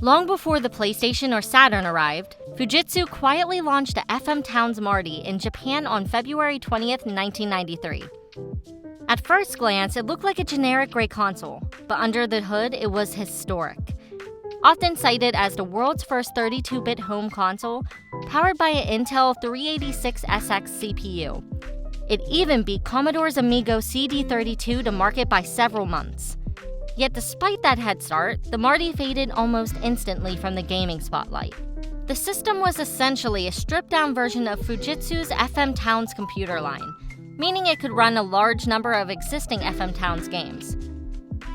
Long before the PlayStation or Saturn arrived, Fujitsu quietly launched FM Towns Marty in Japan on February 20th, 1993. At first glance, it looked like a generic gray console, but under the hood, it was historic. Often cited as the world's first 32-bit home console, powered by an Intel 386SX CPU. It even beat Commodore's Amigo CD32 to market by several months. Yet despite that head start, the Marty faded almost instantly from the gaming spotlight. The system was essentially a stripped-down version of Fujitsu's FM Towns computer line, meaning it could run a large number of existing FM Towns games.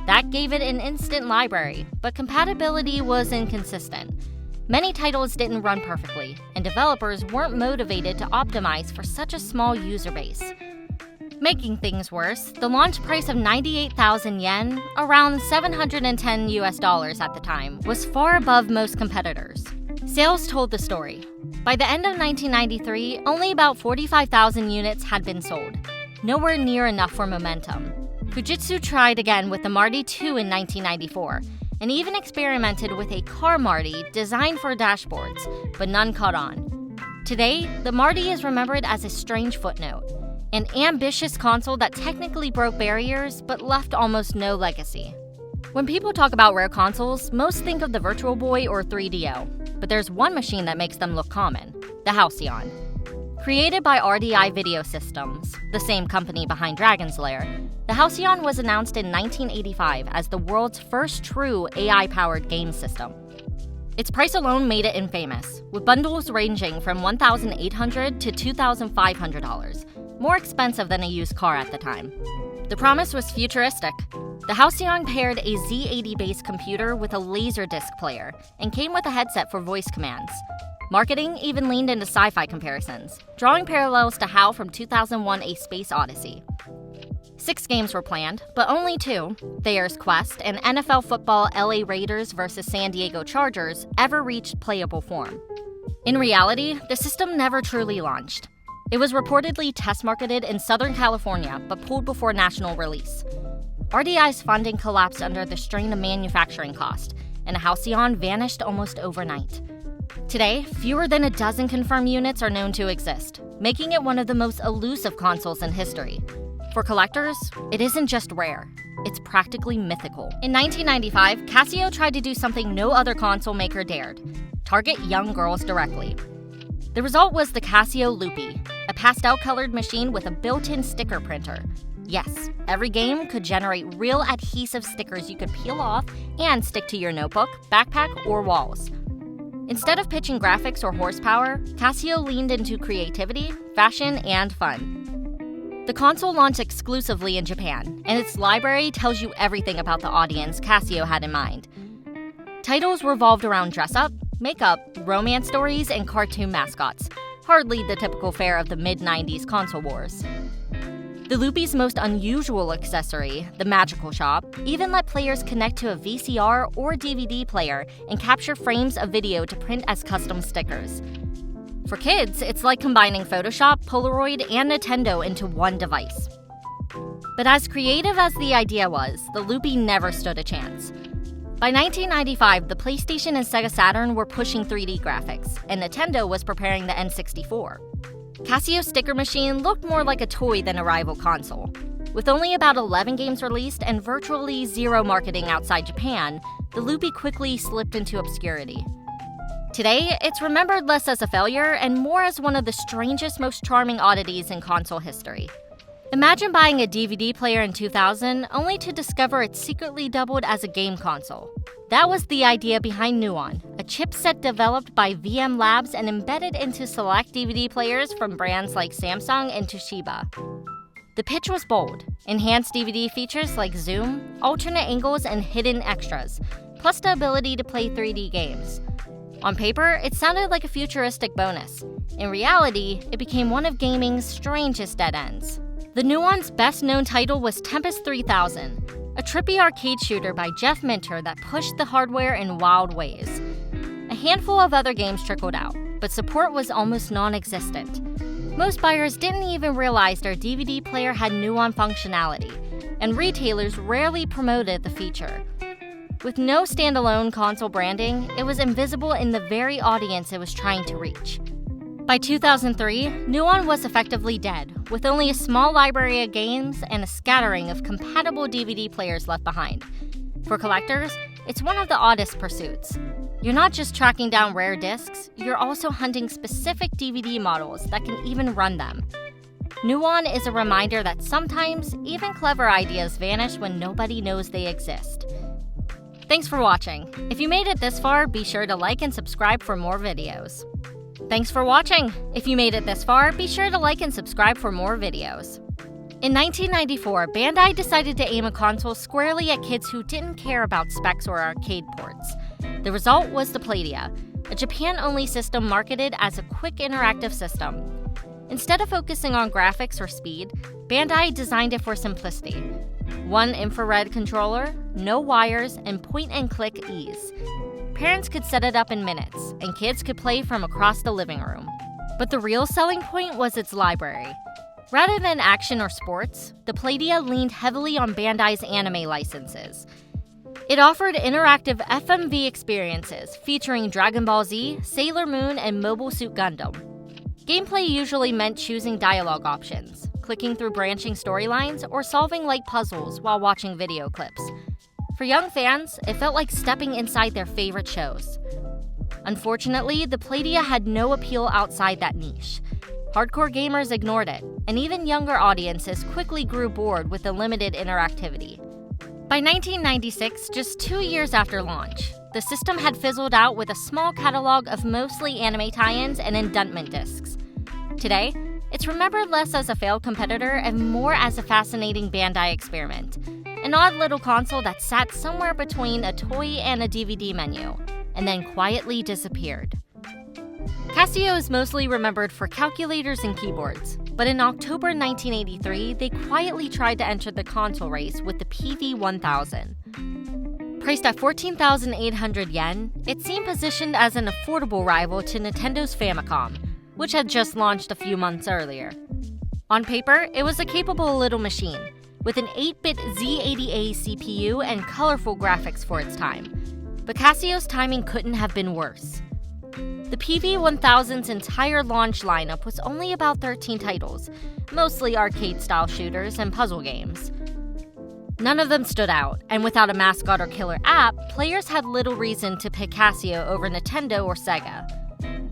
That gave it an instant library, but compatibility was inconsistent. Many titles didn't run perfectly, and developers weren't motivated to optimize for such a small user base. Making things worse, the launch price of 98,000 yen, around $710 at the time, was far above most competitors. Sales told the story. By the end of 1993, only about 45,000 units had been sold, nowhere near enough for momentum. Fujitsu tried again with the Marty 2 in 1994, and even experimented with a car Marty designed for dashboards, but none caught on. Today, the Marty is remembered as a strange footnote, an ambitious console that technically broke barriers but left almost no legacy. When people talk about rare consoles, most think of the Virtual Boy or 3DO, but there's one machine that makes them look common, the Halcyon. Created by RDI Video Systems, the same company behind Dragon's Lair, the Halcyon was announced in 1985 as the world's first true AI-powered game system. Its price alone made it infamous, with bundles ranging from $1,800 to $2,500, more expensive than a used car at the time. The promise was futuristic. The Halcyon paired a Z80-based computer with a Laserdisc player and came with a headset for voice commands. Marketing even leaned into sci-fi comparisons, drawing parallels to HAL from 2001: A Space Odyssey. 6 games were planned, but only 2, Thayer's Quest and NFL football LA Raiders vs. San Diego Chargers, ever reached playable form. In reality, the system never truly launched. It was reportedly test-marketed in Southern California, but pulled before national release. RDI's funding collapsed under the strain of manufacturing cost, and the Halcyon vanished almost overnight. Today, fewer than a dozen confirmed units are known to exist, making it one of the most elusive consoles in history. For collectors, it isn't just rare, it's practically mythical. In 1995, Casio tried to do something no other console maker dared: target young girls directly. The result was the Casio Loopy, a pastel-colored machine with a built-in sticker printer. Yes, every game could generate real adhesive stickers you could peel off and stick to your notebook, backpack, or walls. Instead of pitching graphics or horsepower, Casio leaned into creativity, fashion, and fun. The console launched exclusively in Japan, and its library tells you everything about the audience Casio had in mind. Titles revolved around dress-up, makeup, romance stories, and cartoon mascots, hardly the typical fare of the mid-90s console wars. The Loopy's most unusual accessory, the Magical Shop, even let players connect to a VCR or DVD player and capture frames of video to print as custom stickers. For kids, it's like combining Photoshop, Polaroid, and Nintendo into one device. But as creative as the idea was, the Loopy never stood a chance. By 1995, the PlayStation and Sega Saturn were pushing 3D graphics, and Nintendo was preparing the N64. Casio's sticker machine looked more like a toy than a rival console. With only about 11 games released and virtually zero marketing outside Japan, the Loopy quickly slipped into obscurity. Today, it's remembered less as a failure and more as one of the strangest, most charming oddities in console history. Imagine buying a DVD player in 2000 only to discover it secretly doubled as a game console. That was the idea behind Nuon, a chipset developed by VM Labs and embedded into select DVD players from brands like Samsung and Toshiba. The pitch was bold: enhanced DVD features like zoom, alternate angles, and hidden extras, plus the ability to play 3D games. On paper, it sounded like a futuristic bonus. In reality, it became one of gaming's strangest dead ends. The Nuon's best-known title was Tempest 3000, a trippy arcade shooter by Jeff Minter that pushed the hardware in wild ways. A handful of other games trickled out, but support was almost non-existent. Most buyers didn't even realize their DVD player had Nuon functionality, and retailers rarely promoted the feature. With no standalone console branding, it was invisible in the very audience it was trying to reach. By 2003, Nuon was effectively dead, with only a small library of games and a scattering of compatible DVD players left behind. For collectors, it's one of the oddest pursuits. You're not just tracking down rare discs, you're also hunting specific DVD models that can even run them. Nuon is a reminder that sometimes even clever ideas vanish when nobody knows they exist. Thanks for watching. If you made it this far, be sure to like and subscribe for more videos. Thanks for watching. If you made it this far, be sure to like and subscribe for more videos. In 1994, Bandai decided to aim a console squarely at kids who didn't care about specs or arcade ports. The result was the Playdia, a Japan-only system marketed as a quick interactive system. Instead of focusing on graphics or speed, Bandai designed it for simplicity. One infrared controller, no wires, and point-and-click ease. Parents could set it up in minutes, and kids could play from across the living room. But the real selling point was its library. Rather than action or sports, the Playdia leaned heavily on Bandai's anime licenses. It offered interactive FMV experiences featuring Dragon Ball Z, Sailor Moon, and Mobile Suit Gundam. Gameplay usually meant choosing dialogue options, clicking through branching storylines, or solving light puzzles while watching video clips. For young fans, it felt like stepping inside their favorite shows. Unfortunately, the Playdia had no appeal outside that niche. Hardcore gamers ignored it, and even younger audiences quickly grew bored with the limited interactivity. By 1996, just 2 years after launch, the system had fizzled out with a small catalog of mostly anime tie-ins and indentment discs. Today, it's remembered less as a failed competitor and more as a fascinating Bandai experiment. An odd little console that sat somewhere between a toy and a DVD menu, and then quietly disappeared. Casio is mostly remembered for calculators and keyboards, but in October 1983, they quietly tried to enter the console race with the PV-1000. Priced at 14,800 yen, it seemed positioned as an affordable rival to Nintendo's Famicom, which had just launched a few months earlier. On paper, it was a capable little machine, with an 8-bit Z80A CPU and colorful graphics for its time. But Casio's timing couldn't have been worse. The PV-1000's entire launch lineup was only about 13 titles, mostly arcade-style shooters and puzzle games. None of them stood out, and without a mascot or killer app, players had little reason to pick Casio over Nintendo or Sega.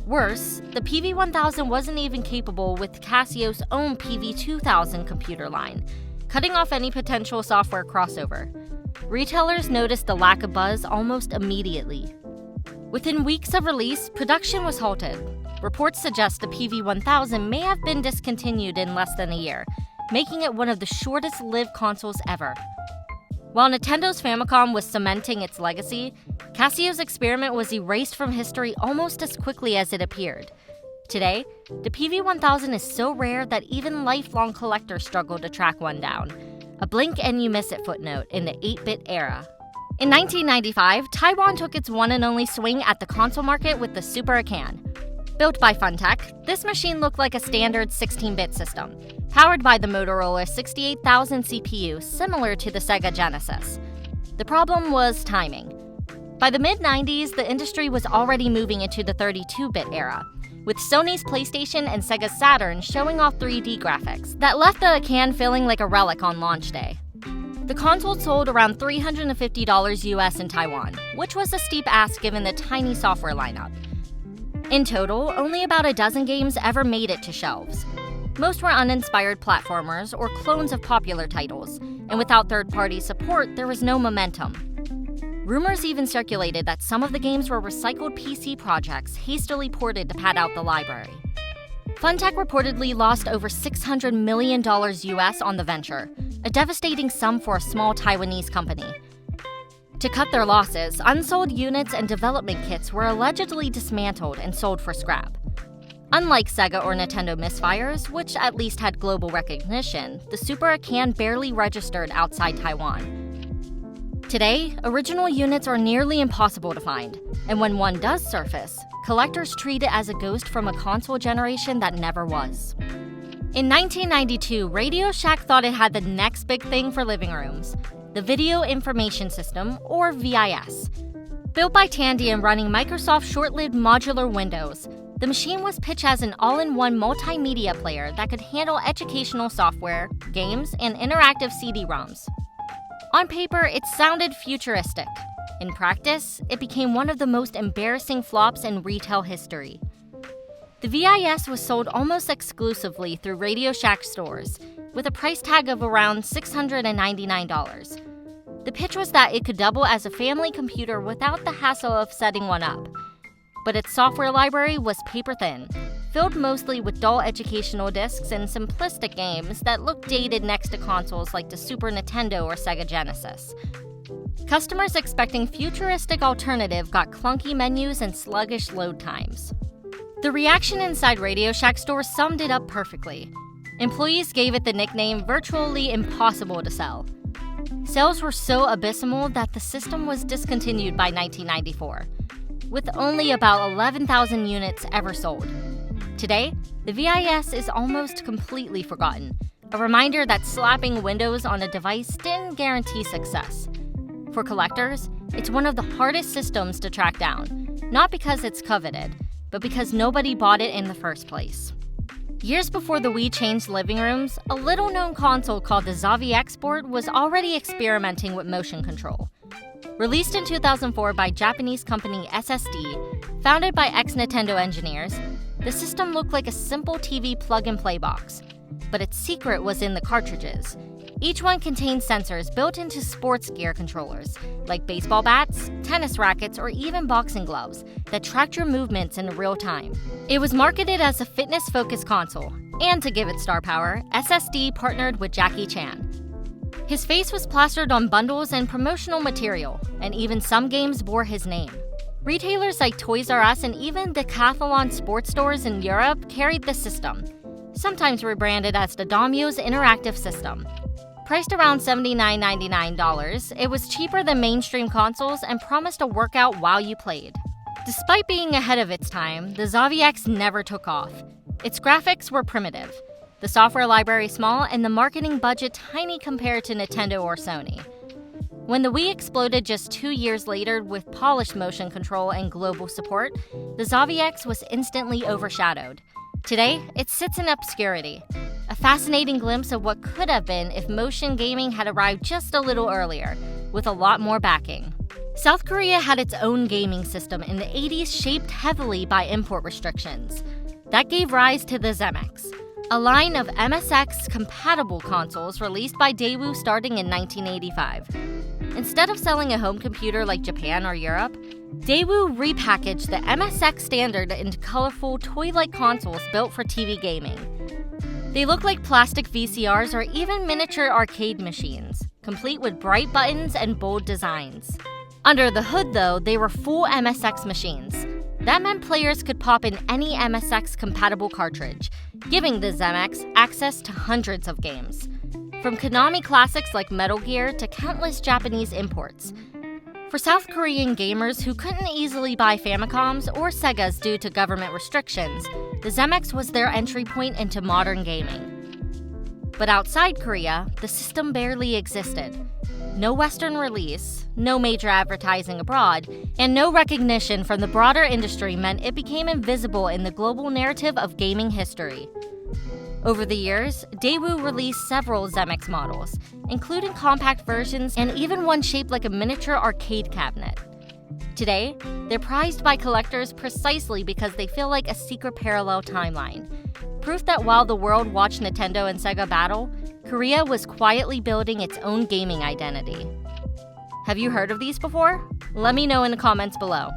Worse, the PV-1000 wasn't even capable with Casio's own PV-2000 computer line, cutting off any potential software crossover. Retailers noticed the lack of buzz almost immediately. Within weeks of release, production was halted. Reports suggest the PV-1000 may have been discontinued in less than a year, making it one of the shortest-lived consoles ever. While Nintendo's Famicom was cementing its legacy, Casio's experiment was erased from history almost as quickly as it appeared. Today, the PV-1000 is so rare that even lifelong collectors struggle to track one down. A blink and you miss it footnote in the 8-bit era. In 1995, Taiwan took its one and only swing at the console market with the Super Akan. Built by Funtech, this machine looked like a standard 16-bit system, powered by the Motorola 68000 CPU similar to the Sega Genesis. The problem was timing. By the mid-90s, the industry was already moving into the 32-bit era, with Sony's PlayStation and Sega Saturn showing off 3D graphics that left the Akan feeling like a relic on launch day. The console sold around $350 US in Taiwan, which was a steep ask given the tiny software lineup. In total, only about a dozen games ever made it to shelves. Most were uninspired platformers or clones of popular titles, and without third-party support, there was no momentum. Rumors even circulated that some of the games were recycled PC projects hastily ported to pad out the library. Funtech reportedly lost over $600 million US on the venture, a devastating sum for a small Taiwanese company. To cut their losses, unsold units and development kits were allegedly dismantled and sold for scrap. Unlike Sega or Nintendo misfires, which at least had global recognition, the Super Akan barely registered outside Taiwan. Today, original units are nearly impossible to find, and when one does surface, collectors treat it as a ghost from a console generation that never was. In 1992, Radio Shack thought it had the next big thing for living rooms. the Video Information System, or VIS. Built by Tandy and running Microsoft's short-lived modular Windows, the machine was pitched as an all-in-one multimedia player that could handle educational software, games, and interactive CD-ROMs. On paper, it sounded futuristic. In practice, it became one of the most embarrassing flops in retail history. The VIS was sold almost exclusively through Radio Shack stores, with a price tag of around $699. The pitch was that it could double as a family computer without the hassle of setting one up. But its software library was paper-thin, filled mostly with dull educational discs and simplistic games that looked dated next to consoles like the Super Nintendo or Sega Genesis. Customers expecting futuristic alternative got clunky menus and sluggish load times. The reaction inside Radio Shack stores summed it up perfectly. Employees gave it the nickname virtually impossible to sell. Sales were so abysmal that the system was discontinued by 1994, with only about 11,000 units ever sold. Today, the VIS is almost completely forgotten, a reminder that slapping Windows on a device didn't guarantee success. For collectors, it's one of the hardest systems to track down, not because it's coveted, but because nobody bought it in the first place. Years before the Wii changed living rooms, a little-known console called the Zavvi X-Board was already experimenting with motion control. Released in 2004 by Japanese company SSD, founded by ex-Nintendo engineers, the system looked like a simple TV plug-and-play box. But its secret was in the cartridges. Each one contained sensors built into sports gear controllers, like baseball bats, tennis rackets, or even boxing gloves, that tracked your movements in real time. It was marketed as a fitness-focused console, and to give it star power, SSD partnered with Jackie Chan. His face was plastered on bundles and promotional material, and even some games bore his name. Retailers like Toys R Us and even Decathlon sports stores in Europe carried the system, sometimes rebranded as the Domio's Interactive System. Priced around $79.99, it was cheaper than mainstream consoles and promised a workout while you played. Despite being ahead of its time, the Zavvi X never took off. Its graphics were primitive, the software library small, and the marketing budget tiny compared to Nintendo or Sony. When the Wii exploded just 2 years later with polished motion control and global support, the Zavvi X was instantly overshadowed. Today, it sits in obscurity, a fascinating glimpse of what could have been if motion gaming had arrived just a little earlier, with a lot more backing. South Korea had its own gaming system in the 80s shaped heavily by import restrictions. That gave rise to the ZemX, a line of MSX-compatible consoles released by Daewoo starting in 1985. Instead of selling a home computer like Japan or Europe, Daewoo repackaged the MSX standard into colorful, toy-like consoles built for TV gaming. They look like plastic VCRs or even miniature arcade machines, complete with bright buttons and bold designs. Under the hood, though, they were full MSX machines. That meant players could pop in any MSX-compatible cartridge, giving the ZemX access to hundreds of games. From Konami classics like Metal Gear to countless Japanese imports. For South Korean gamers who couldn't easily buy Famicoms or Segas due to government restrictions, the ZemX was their entry point into modern gaming. But outside Korea, the system barely existed. No Western release, no major advertising abroad, and no recognition from the broader industry meant it became invisible in the global narrative of gaming history. Over the years, Daewoo released several ZemX models, including compact versions and even one shaped like a miniature arcade cabinet. Today, they're prized by collectors precisely because they feel like a secret parallel timeline, proof that while the world watched Nintendo and Sega battle, Korea was quietly building its own gaming identity. Have you heard of these before? Let me know in the comments below.